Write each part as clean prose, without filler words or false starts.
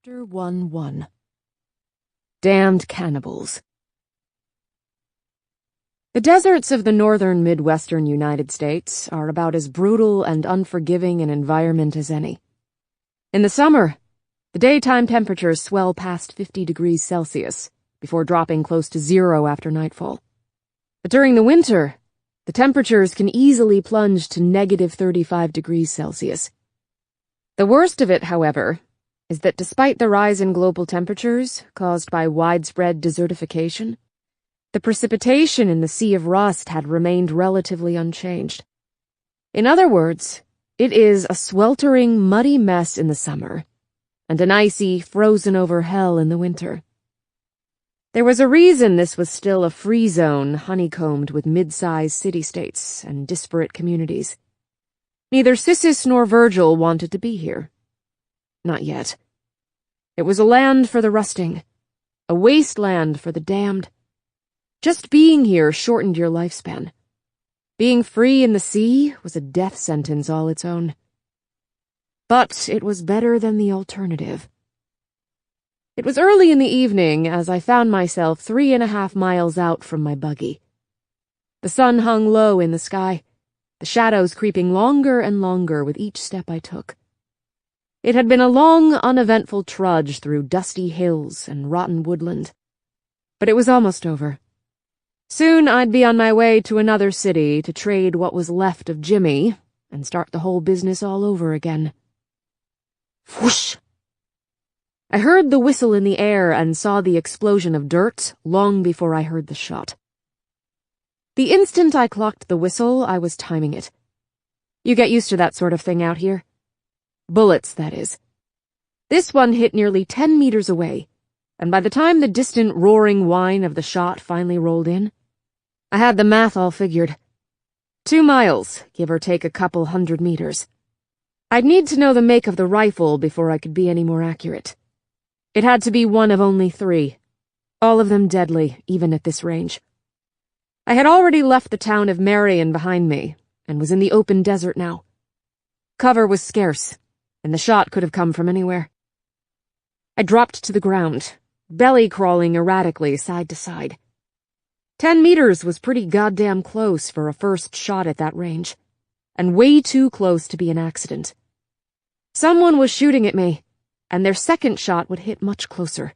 Chapter 1-1 Damned Cannibals. The deserts of the northern Midwestern United States are about as brutal and unforgiving an environment as any. In the summer, the daytime temperatures swell past 50 degrees Celsius before dropping close to zero after nightfall. But during the winter, the temperatures can easily plunge to negative 35 degrees Celsius. The worst of it, however, is that despite the rise in global temperatures caused by widespread desertification, the precipitation in the Sea of Rust had remained relatively unchanged. In other words, it is a sweltering, muddy mess in the summer, and an icy, frozen-over hell in the winter. There was a reason this was still a free zone honeycombed with mid-sized city-states and disparate communities. Neither Sissis nor Virgil wanted to be here. Not yet. It was a land for the rusting, a wasteland for the damned. Just being here shortened your lifespan. Being free in the sea was a death sentence all its own. But it was better than the alternative. It was early in the evening as I found myself 3.5 miles out from my buggy. The sun hung low in the sky, the shadows creeping longer and longer with each step I took. It had been a long, uneventful trudge through dusty hills and rotten woodland. But it was almost over. Soon I'd be on my way to another city to trade what was left of Jimmy and start the whole business all over again. Whoosh! I heard the whistle in the air and saw the explosion of dirt long before I heard the shot. The instant I clocked the whistle, I was timing it. You get used to that sort of thing out here. Bullets, that is. This one hit nearly 10 meters away, and by the time the distant roaring whine of the shot finally rolled in, I had the math all figured. 2 miles, give or take a couple 100 meters. I'd need to know the make of the rifle before I could be any more accurate. It had to be one of only 3, all of them deadly, even at this range. I had already left the town of Marion behind me, and was in the open desert now. Cover was scarce, and the shot could have come from anywhere. I dropped to the ground, belly crawling erratically side to side. 10 meters was pretty goddamn close for a first shot at that range, and way too close to be an accident. Someone was shooting at me, and their second shot would hit much closer.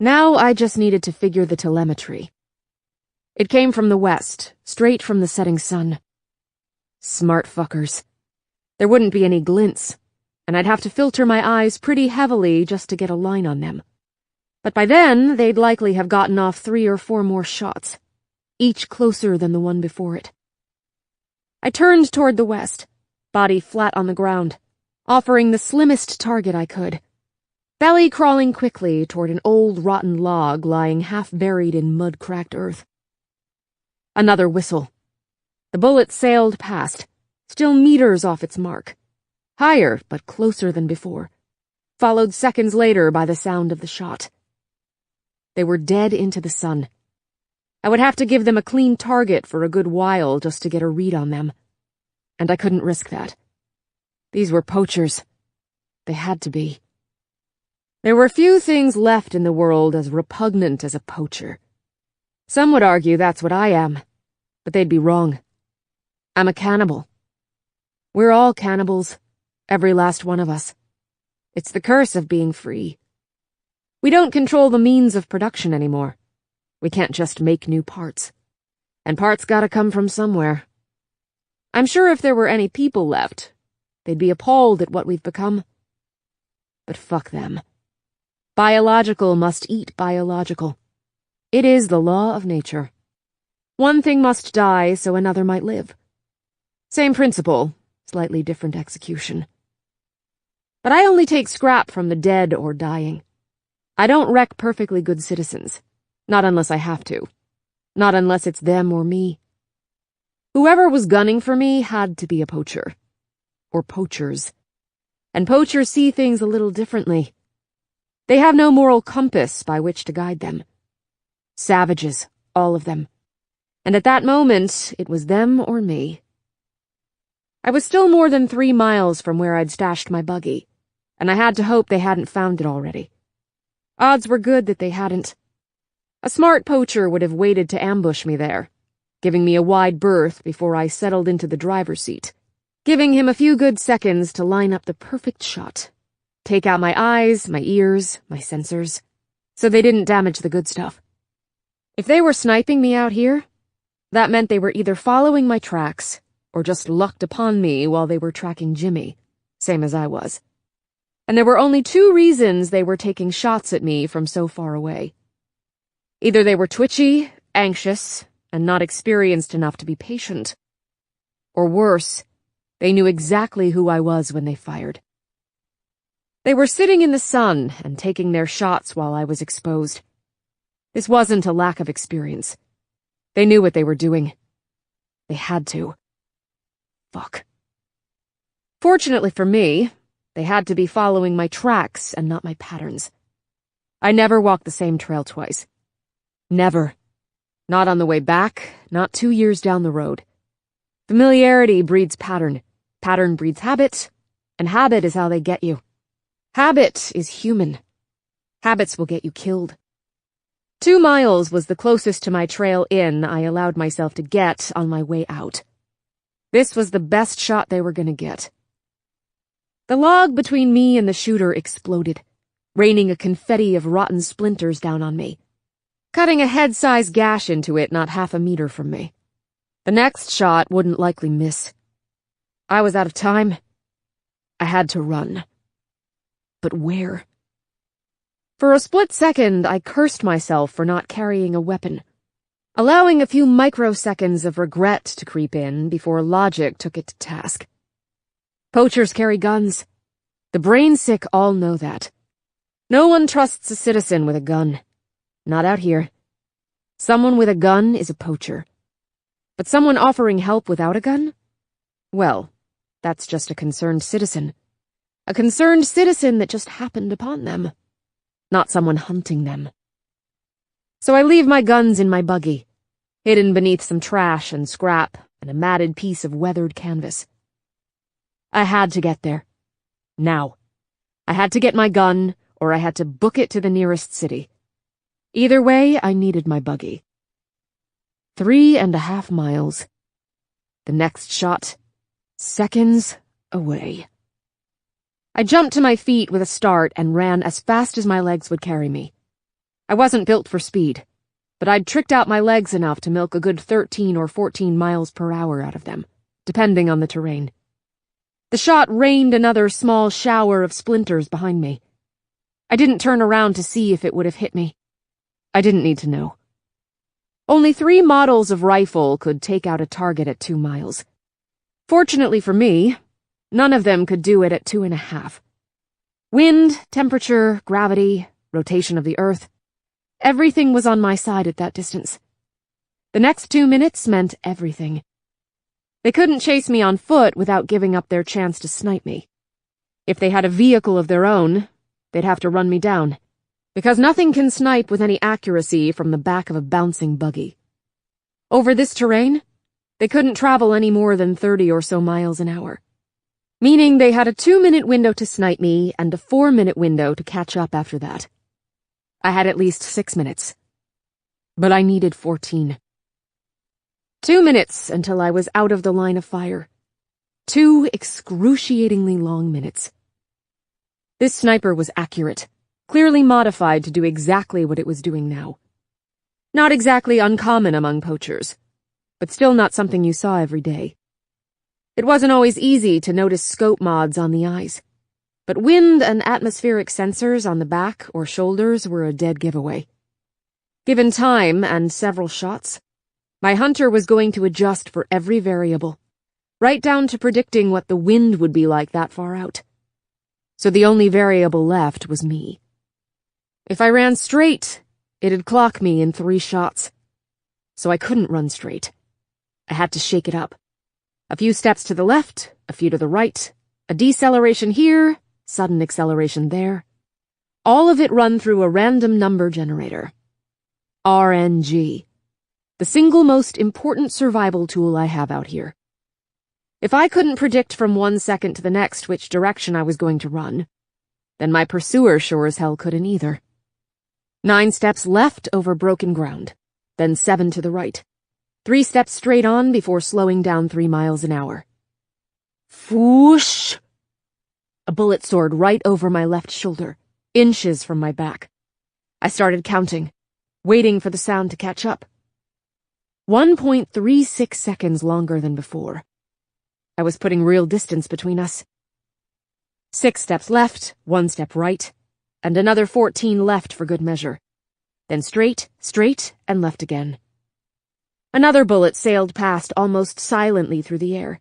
Now I just needed to figure the telemetry. It came from the west, straight from the setting sun. Smart fuckers. There wouldn't be any glints, and I'd have to filter my eyes pretty heavily just to get a line on them. But by then, they'd likely have gotten off 3 or 4 more shots, each closer than the one before it. I turned toward the west, body flat on the ground, offering the slimmest target I could, belly crawling quickly toward an old rotten log lying half buried in mud-cracked earth. Another whistle. The bullet sailed past, still meters off its mark, higher but closer than before, followed seconds later by the sound of the shot. They were dead into the sun. I would have to give them a clean target for a good while just to get a read on them. And I couldn't risk that. These were poachers. They had to be. There were few things left in the world as repugnant as a poacher. Some would argue that's what I am, but they'd be wrong. I'm a cannibal. We're all cannibals, every last one of us. It's the curse of being free. We don't control the means of production anymore. We can't just make new parts. And parts gotta come from somewhere. I'm sure if there were any people left, they'd be appalled at what we've become. But fuck them. Biological must eat biological. It is the law of nature. One thing must die so another might live. Same principle, slightly different execution. But I only take scrap from the dead or dying. I don't wreck perfectly good citizens. Not unless I have to. Not unless it's them or me. Whoever was gunning for me had to be a poacher. Or poachers. And poachers see things a little differently. They have no moral compass by which to guide them. Savages, all of them. And at that moment, it was them or me. I was still more than 3 miles from where I'd stashed my buggy, and I had to hope they hadn't found it already. Odds were good that they hadn't. A smart poacher would have waited to ambush me there, giving me a wide berth before I settled into the driver's seat, giving him a few good seconds to line up the perfect shot, take out my eyes, my ears, my sensors, so they didn't damage the good stuff. If they were sniping me out here, that meant they were either following my tracks or just lucked upon me while they were tracking Jimmy, same as I was. And there were only two reasons they were taking shots at me from so far away. Either they were twitchy, anxious, and not experienced enough to be patient. Or worse, they knew exactly who I was when they fired. They were sitting in the sun and taking their shots while I was exposed. This wasn't a lack of experience. They knew what they were doing. They had to. Fuck. Fortunately for me, they had to be following my tracks and not my patterns. I never walked the same trail twice. Never. Not on the way back, not 2 years down the road. Familiarity breeds pattern. Pattern breeds habit, and habit is how they get you. Habit is human. Habits will get you killed. 2 miles was the closest to my trail in I allowed myself to get on my way out. This was the best shot they were gonna get. The log between me and the shooter exploded, raining a confetti of rotten splinters down on me, cutting a head-sized gash into it not half a meter from me. The next shot wouldn't likely miss. I was out of time. I had to run. But where? For a split second, I cursed myself for not carrying a weapon, allowing a few microseconds of regret to creep in before logic took it to task. Poachers carry guns. The brain-sick all know that. No one trusts a citizen with a gun. Not out here. Someone with a gun is a poacher. But someone offering help without a gun? Well, that's just a concerned citizen. A concerned citizen that just happened upon them. Not someone hunting them. So I leave my guns in my buggy, hidden beneath some trash and scrap and a matted piece of weathered canvas. I had to get there. Now. I had to get my gun, or I had to book it to the nearest city. Either way, I needed my buggy. 3.5 miles. The next shot, seconds away. I jumped to my feet with a start and ran as fast as my legs would carry me. I wasn't built for speed, but I'd tricked out my legs enough to milk a good 13 or 14 miles per hour out of them, depending on the terrain. The shot rained another small shower of splinters behind me. I didn't turn around to see if it would have hit me. I didn't need to know. Only 3 models of rifle could take out a target at 2 miles. Fortunately for me, none of them could do it at 2.5. Wind, temperature, gravity, rotation of the earth, everything was on my side at that distance. The next 2 minutes meant everything. They couldn't chase me on foot without giving up their chance to snipe me. If they had a vehicle of their own, they'd have to run me down, because nothing can snipe with any accuracy from the back of a bouncing buggy. Over this terrain, they couldn't travel any more than 30 or so miles an hour, meaning they had a 2-minute window to snipe me and a 4-minute window to catch up after that. I had at least 6 minutes, but I needed 14. 2 minutes until I was out of the line of fire. 2 excruciatingly long minutes. This sniper was accurate, clearly modified to do exactly what it was doing now. Not exactly uncommon among poachers, but still not something you saw every day. It wasn't always easy to notice scope mods on the eyes, but wind and atmospheric sensors on the back or shoulders were a dead giveaway. Given time and several shots, my hunter was going to adjust for every variable, right down to predicting what the wind would be like that far out. So the only variable left was me. If I ran straight, it'd clock me in 3 shots. So I couldn't run straight. I had to shake it up. A few steps to the left, a few to the right, a deceleration here, sudden acceleration there. All of it run through a random number generator. RNG. The single most important survival tool I have out here. If I couldn't predict from 1 second to the next which direction I was going to run, then my pursuer sure as hell couldn't either. 9 steps left over broken ground, then 7 to the right. 3 steps straight on before slowing down 3 miles an hour. Whoosh! A bullet soared right over my left shoulder, inches from my back. I started counting, waiting for the sound to catch up. 1.36 seconds longer than before. I was putting real distance between us. 6 steps left, 1 step right, and another 14 left for good measure. Then straight, and left again. Another bullet sailed past almost silently through the air,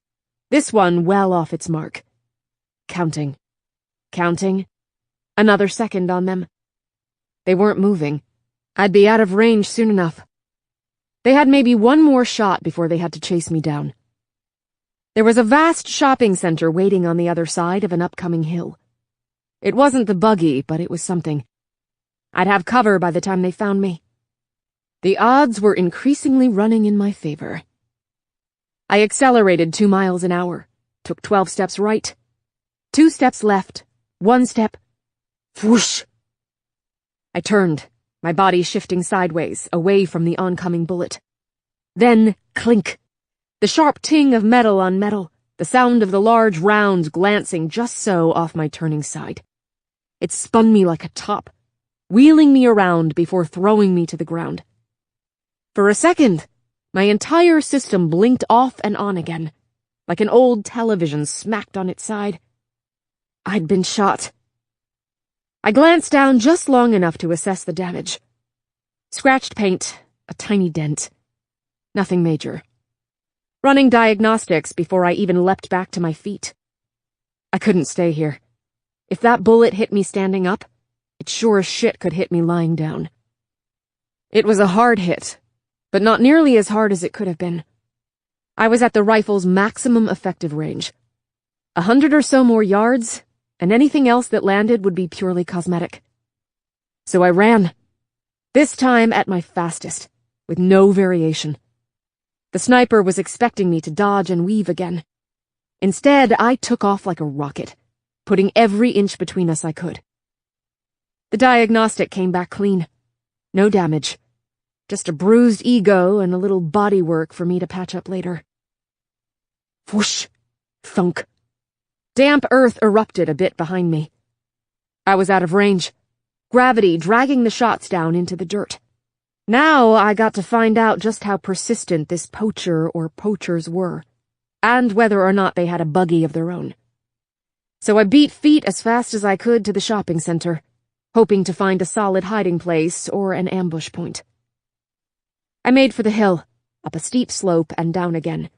this one well off its mark. Counting. Another second on them. They weren't moving. I'd be out of range soon enough. They had maybe one more shot before they had to chase me down. There was a vast shopping center waiting on the other side of an upcoming hill. It wasn't the buggy, but it was something. I'd have cover by the time they found me. The odds were increasingly running in my favor. I accelerated 2 miles an hour, took 12 steps right, 2 steps left, 1 step, whoosh. I turned, my body shifting sideways, away from the oncoming bullet. Then, clink. The sharp ting of metal on metal, the sound of the large rounds glancing just so off my turning side. It spun me like a top, wheeling me around before throwing me to the ground. For a second, my entire system blinked off and on again, like an old television smacked on its side. I'd been shot. I glanced down just long enough to assess the damage. Scratched paint, a tiny dent. Nothing major. Running diagnostics before I even leapt back to my feet. I couldn't stay here. If that bullet hit me standing up, it sure as shit could hit me lying down. It was a hard hit, but not nearly as hard as it could have been. I was at the rifle's maximum effective range. 100 or so more yards, and anything else that landed would be purely cosmetic. So I ran. This time at my fastest, with no variation. The sniper was expecting me to dodge and weave again. Instead, I took off like a rocket, putting every inch between us I could. The diagnostic came back clean. No damage. Just a bruised ego and a little body work for me to patch up later. Whoosh! Thunk. Damp earth erupted a bit behind me. I was out of range, gravity dragging the shots down into the dirt. Now I got to find out just how persistent this poacher or poachers were, and whether or not they had a buggy of their own. So I beat feet as fast as I could to the shopping center, hoping to find a solid hiding place or an ambush point. I made for the hill, up a steep slope and down again,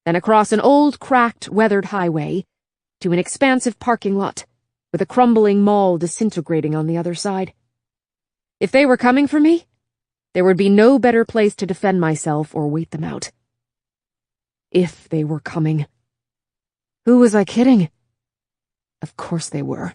then across an old, cracked, weathered highway to an expansive parking lot, with a crumbling mall disintegrating on the other side. If they were coming for me, there would be no better place to defend myself or wait them out. If they were coming. Who was I kidding? Of course they were.